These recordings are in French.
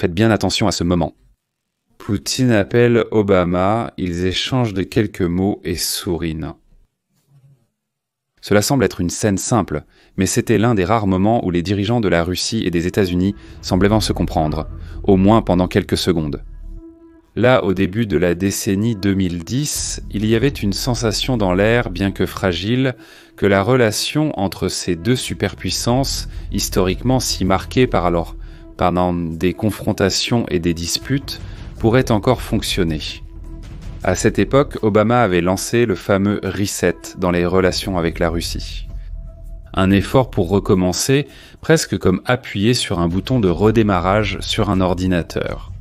Faites bien attention à ce moment. Poutine appelle Obama, ils échangent de quelques mots et sourinent. Cela semble être une scène simple, mais c'était l'un des rares moments où les dirigeants de la Russie et des États-Unis semblaient se comprendre, au moins pendant quelques secondes. Là, au début de la décennie 2010, il y avait une sensation dans l'air, bien que fragile, que la relation entre ces deux superpuissances, historiquement si marquée pendant des confrontations et des disputes, pourrait encore fonctionner. À cette époque, Obama avait lancé le fameux « reset » dans les relations avec la Russie. Un effort pour recommencer, presque comme appuyer sur un bouton de redémarrage sur un ordinateur.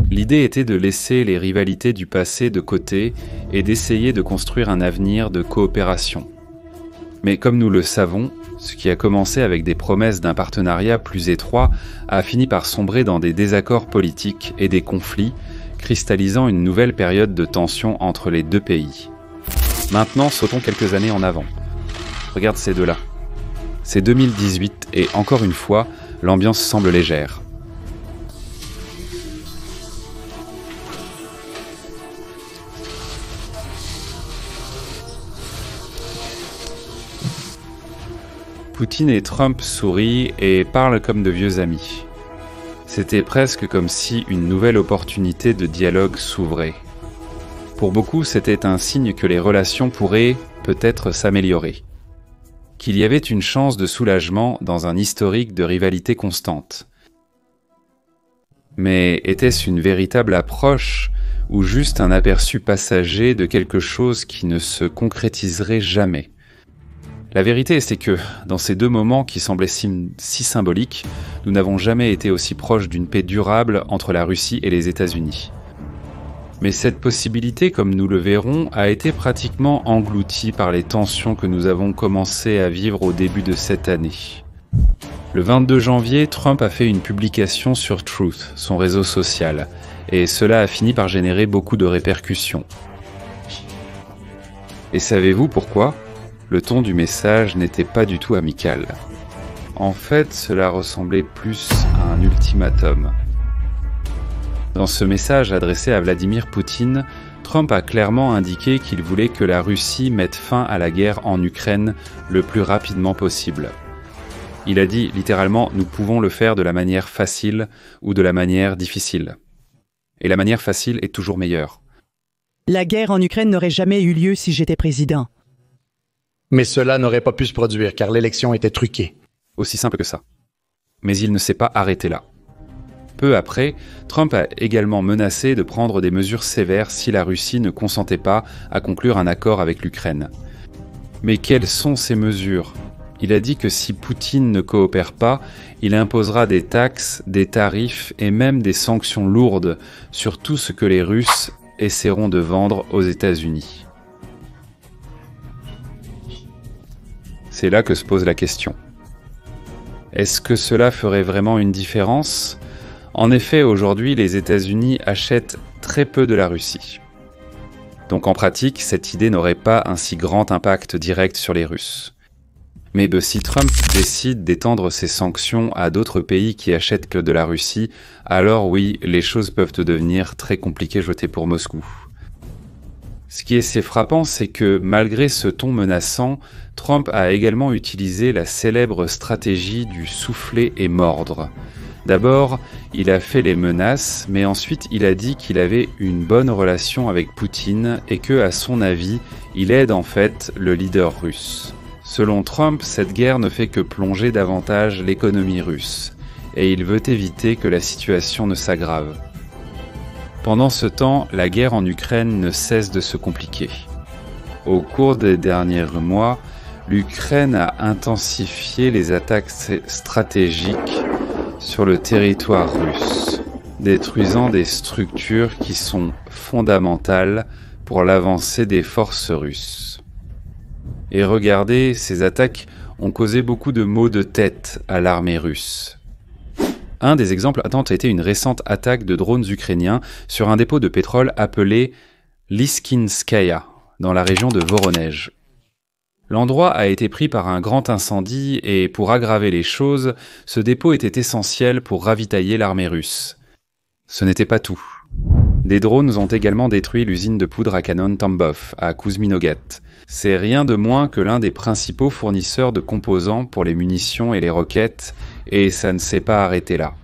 L'idée était de laisser les rivalités du passé de côté et d'essayer de construire un avenir de coopération. Mais comme nous le savons, ce qui a commencé avec des promesses d'un partenariat plus étroit a fini par sombrer dans des désaccords politiques et des conflits, cristallisant une nouvelle période de tension entre les deux pays. Maintenant, sautons quelques années en avant. Regarde ces deux-là. C'est 2018 et encore une fois, l'ambiance semble légère. Poutine et Trump sourient et parlent comme de vieux amis. C'était presque comme si une nouvelle opportunité de dialogue s'ouvrait. Pour beaucoup, c'était un signe que les relations pourraient peut-être s'améliorer. Qu'il y avait une chance de soulagement dans un historique de rivalité constante. Mais était-ce une véritable approche ou juste un aperçu passager de quelque chose qui ne se concrétiserait jamais ? La vérité, c'est que, dans ces deux moments qui semblaient si symboliques, nous n'avons jamais été aussi proches d'une paix durable entre la Russie et les États-Unis. Mais cette possibilité, comme nous le verrons, a été pratiquement engloutie par les tensions que nous avons commencé à vivre au début de cette année. Le 22 janvier, Trump a fait une publication sur Truth, son réseau social, et cela a fini par générer beaucoup de répercussions. Et savez-vous pourquoi ? Le ton du message n'était pas du tout amical. En fait, cela ressemblait plus à un ultimatum. Dans ce message adressé à Vladimir Poutine, Trump a clairement indiqué qu'il voulait que la Russie mette fin à la guerre en Ukraine le plus rapidement possible. Il a dit littéralement « Nous pouvons le faire de la manière facile ou de la manière difficile. » Et la manière facile est toujours meilleure. La guerre en Ukraine n'aurait jamais eu lieu si j'étais président. Mais cela n'aurait pas pu se produire car l'élection était truquée. Aussi simple que ça. Mais il ne s'est pas arrêté là. Peu après, Trump a également menacé de prendre des mesures sévères si la Russie ne consentait pas à conclure un accord avec l'Ukraine. Mais quelles sont ces mesures ? Il a dit que si Poutine ne coopère pas, il imposera des taxes, des tarifs et même des sanctions lourdes sur tout ce que les Russes essaieront de vendre aux États-Unis. C'est là que se pose la question. Est-ce que cela ferait vraiment une différence ? En effet, aujourd'hui, les États-Unis achètent très peu de la Russie. Donc en pratique, cette idée n'aurait pas un si grand impact direct sur les Russes. Mais si Trump décide d'étendre ses sanctions à d'autres pays qui achètent que de la Russie, alors oui, les choses peuvent devenir très compliquées jetées pour Moscou. Ce qui est assez frappant, c'est que malgré ce ton menaçant, Trump a également utilisé la célèbre stratégie du souffler et mordre. D'abord, il a fait les menaces, mais ensuite il a dit qu'il avait une bonne relation avec Poutine et que, à son avis, il aide en fait le leader russe. Selon Trump, cette guerre ne fait que plonger davantage l'économie russe, et il veut éviter que la situation ne s'aggrave. Pendant ce temps, la guerre en Ukraine ne cesse de se compliquer. Au cours des derniers mois, l'Ukraine a intensifié les attaques stratégiques sur le territoire russe, détruisant des structures qui sont fondamentales pour l'avancée des forces russes. Et regardez, ces attaques ont causé beaucoup de maux de tête à l'armée russe. Un des exemples a été une récente attaque de drones ukrainiens sur un dépôt de pétrole appelé Lyskinskaya, dans la région de Voronej. L'endroit a été pris par un grand incendie et, pour aggraver les choses, ce dépôt était essentiel pour ravitailler l'armée russe. Ce n'était pas tout. Des drones ont également détruit l'usine de poudre à canon Tambov, à Kuzminogat. C'est rien de moins que l'un des principaux fournisseurs de composants pour les munitions et les roquettes, et ça ne s'est pas arrêté là.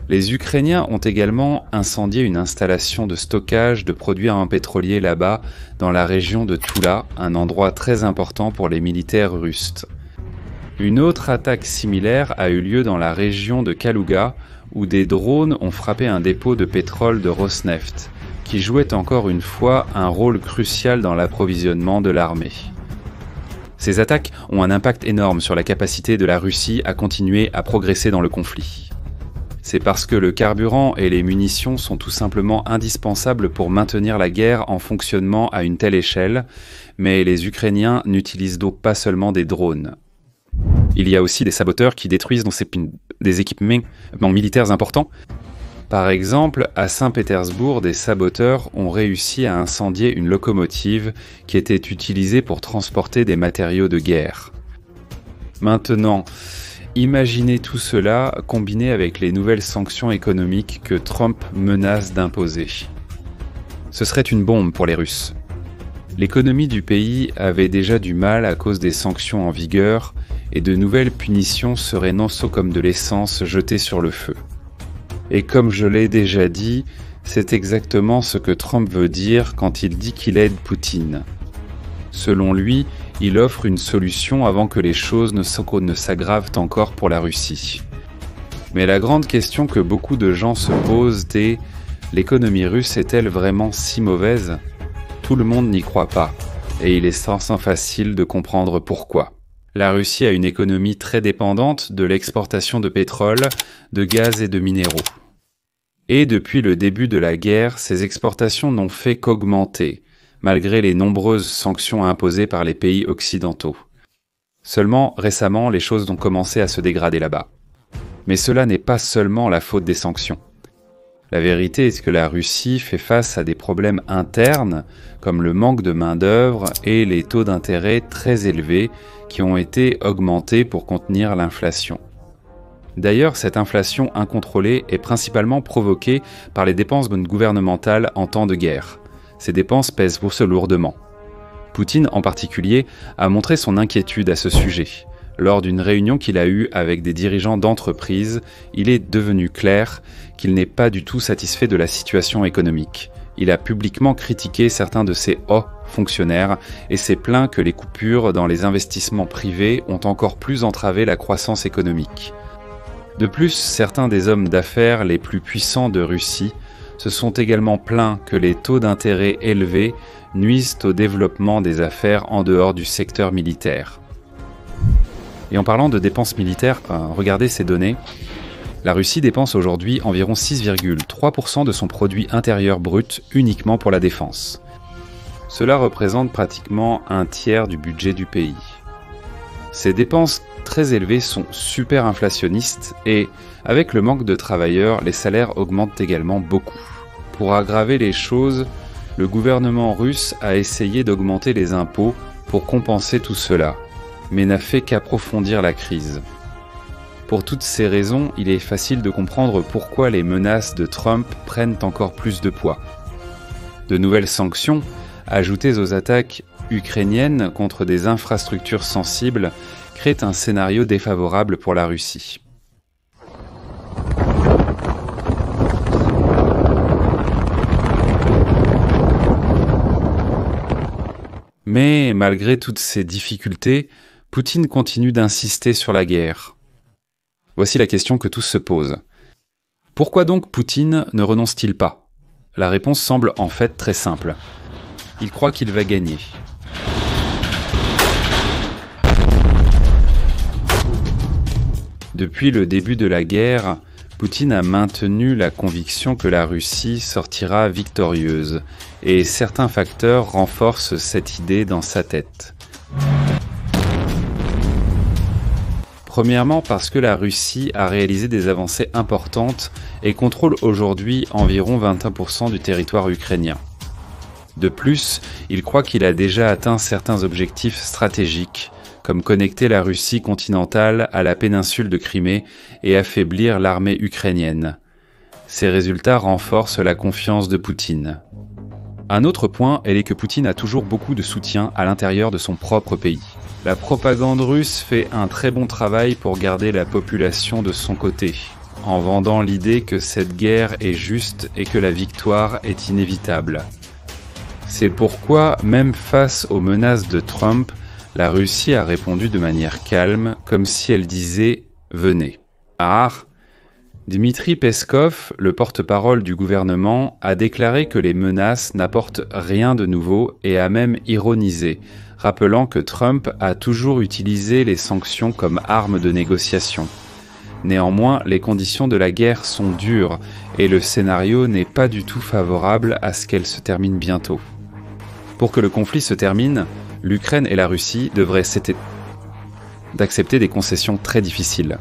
Les Ukrainiens ont également incendié une installation de stockage de produits pétroliers là-bas, dans la région de Toula, un endroit très important pour les militaires russes. Une autre attaque similaire a eu lieu dans la région de Kaluga, où des drones ont frappé un dépôt de pétrole de Rosneft, qui jouait encore une fois un rôle crucial dans l'approvisionnement de l'armée. Ces attaques ont un impact énorme sur la capacité de la Russie à continuer à progresser dans le conflit. C'est parce que le carburant et les munitions sont tout simplement indispensables pour maintenir la guerre en fonctionnement à une telle échelle, mais les Ukrainiens n'utilisent donc pas seulement des drones. Il y a aussi des saboteurs qui détruisent des équipements militaires importants. Par exemple, à Saint-Pétersbourg, des saboteurs ont réussi à incendier une locomotive qui était utilisée pour transporter des matériaux de guerre. Maintenant, imaginez tout cela combiné avec les nouvelles sanctions économiques que Trump menace d'imposer. Ce serait une bombe pour les Russes. L'économie du pays avait déjà du mal à cause des sanctions en vigueur, et de nouvelles punitions seraient non seulement comme de l'essence jetée sur le feu. Et comme je l'ai déjà dit, c'est exactement ce que Trump veut dire quand il dit qu'il aide Poutine. Selon lui, il offre une solution avant que les choses ne s'aggravent encore pour la Russie. Mais la grande question que beaucoup de gens se posent est « l'économie russe est-elle vraiment si mauvaise ?» Tout le monde n'y croit pas, et il est sans facile de comprendre pourquoi. La Russie a une économie très dépendante de l'exportation de pétrole, de gaz et de minéraux. Et depuis le début de la guerre, ces exportations n'ont fait qu'augmenter, malgré les nombreuses sanctions imposées par les pays occidentaux. Seulement, récemment, les choses ont commencé à se dégrader là-bas. Mais cela n'est pas seulement la faute des sanctions. La vérité est que la Russie fait face à des problèmes internes, comme le manque de main-d'œuvre et les taux d'intérêt très élevés qui ont été augmentés pour contenir l'inflation. D'ailleurs, cette inflation incontrôlée est principalement provoquée par les dépenses gouvernementales en temps de guerre. Ces dépenses pèsent pour ce lourdement. Poutine, en particulier, a montré son inquiétude à ce sujet. Lors d'une réunion qu'il a eue avec des dirigeants d'entreprises, il est devenu clair qu'il n'est pas du tout satisfait de la situation économique. Il a publiquement critiqué certains de ses hauts fonctionnaires et s'est plaint que les coupures dans les investissements privés ont encore plus entravé la croissance économique. De plus, certains des hommes d'affaires les plus puissants de Russie se sont également plaints que les taux d'intérêt élevés nuisent au développement des affaires en dehors du secteur militaire. Et en parlant de dépenses militaires, regardez ces données. La Russie dépense aujourd'hui environ 6,3% de son produit intérieur brut uniquement pour la défense. Cela représente pratiquement un tiers du budget du pays. Ces dépenses très élevées sont super inflationnistes et, avec le manque de travailleurs, les salaires augmentent également beaucoup. Pour aggraver les choses, le gouvernement russe a essayé d'augmenter les impôts pour compenser tout cela, mais n'a fait qu'approfondir la crise. Pour toutes ces raisons, il est facile de comprendre pourquoi les menaces de Trump prennent encore plus de poids. De nouvelles sanctions, ajoutées aux attaques ukrainiennes contre des infrastructures sensibles, créent un scénario défavorable pour la Russie. Mais malgré toutes ces difficultés, Poutine continue d'insister sur la guerre. Voici la question que tous se posent. Pourquoi donc Poutine ne renonce-t-il pas ? La réponse semble en fait très simple. Il croit qu'il va gagner. Depuis le début de la guerre, Poutine a maintenu la conviction que la Russie sortira victorieuse, et certains facteurs renforcent cette idée dans sa tête. Premièrement parce que la Russie a réalisé des avancées importantes et contrôle aujourd'hui environ 21% du territoire ukrainien. De plus, il croit qu'il a déjà atteint certains objectifs stratégiques, comme connecter la Russie continentale à la péninsule de Crimée et affaiblir l'armée ukrainienne. Ces résultats renforcent la confiance de Poutine. Un autre point est que Poutine a toujours beaucoup de soutien à l'intérieur de son propre pays. La propagande russe fait un très bon travail pour garder la population de son côté, en vendant l'idée que cette guerre est juste et que la victoire est inévitable. C'est pourquoi, même face aux menaces de Trump, la Russie a répondu de manière calme, comme si elle disait « venez ». Dmitri Peskov, le porte-parole du gouvernement, a déclaré que les menaces n'apportent rien de nouveau et a même ironisé, rappelant que Trump a toujours utilisé les sanctions comme arme de négociation. Néanmoins, les conditions de la guerre sont dures et le scénario n'est pas du tout favorable à ce qu'elle se termine bientôt. Pour que le conflit se termine, l'Ukraine et la Russie devraient d'accepter des concessions très difficiles.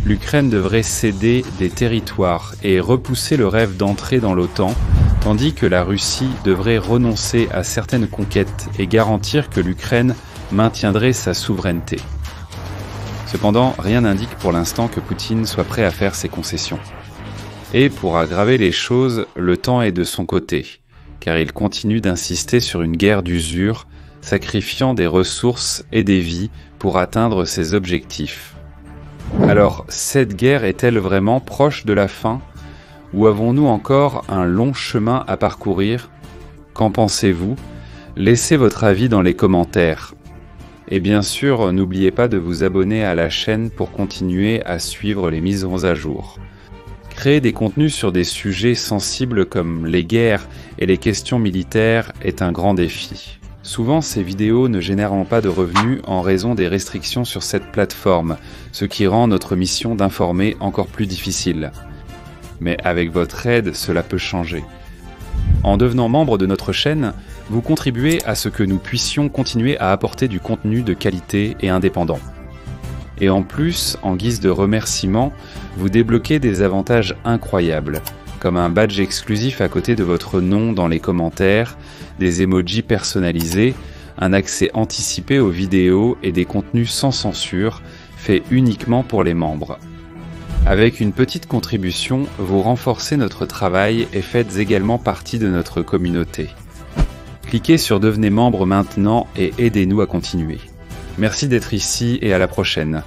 L'Ukraine devrait céder des territoires et repousser le rêve d'entrer dans l'OTAN, tandis que la Russie devrait renoncer à certaines conquêtes et garantir que l'Ukraine maintiendrait sa souveraineté. Cependant, rien n'indique pour l'instant que Poutine soit prêt à faire ces concessions. Et pour aggraver les choses, le temps est de son côté, car il continue d'insister sur une guerre d'usure, sacrifiant des ressources et des vies pour atteindre ses objectifs. Alors, cette guerre est-elle vraiment proche de la fin? Ou avons-nous encore un long chemin à parcourir? Qu'en pensez-vous? Laissez votre avis dans les commentaires. Et bien sûr, n'oubliez pas de vous abonner à la chaîne pour continuer à suivre les mises à jour. Créer des contenus sur des sujets sensibles comme les guerres et les questions militaires est un grand défi. Souvent, ces vidéos ne génèrent pas de revenus en raison des restrictions sur cette plateforme, ce qui rend notre mission d'informer encore plus difficile. Mais avec votre aide, cela peut changer. En devenant membre de notre chaîne, vous contribuez à ce que nous puissions continuer à apporter du contenu de qualité et indépendant. Et en plus, en guise de remerciement, vous débloquez des avantages incroyables, comme un badge exclusif à côté de votre nom dans les commentaires, des emojis personnalisés, un accès anticipé aux vidéos et des contenus sans censure, faits uniquement pour les membres. Avec une petite contribution, vous renforcez notre travail et faites également partie de notre communauté. Cliquez sur Devenez membre maintenant et aidez-nous à continuer. Merci d'être ici et à la prochaine.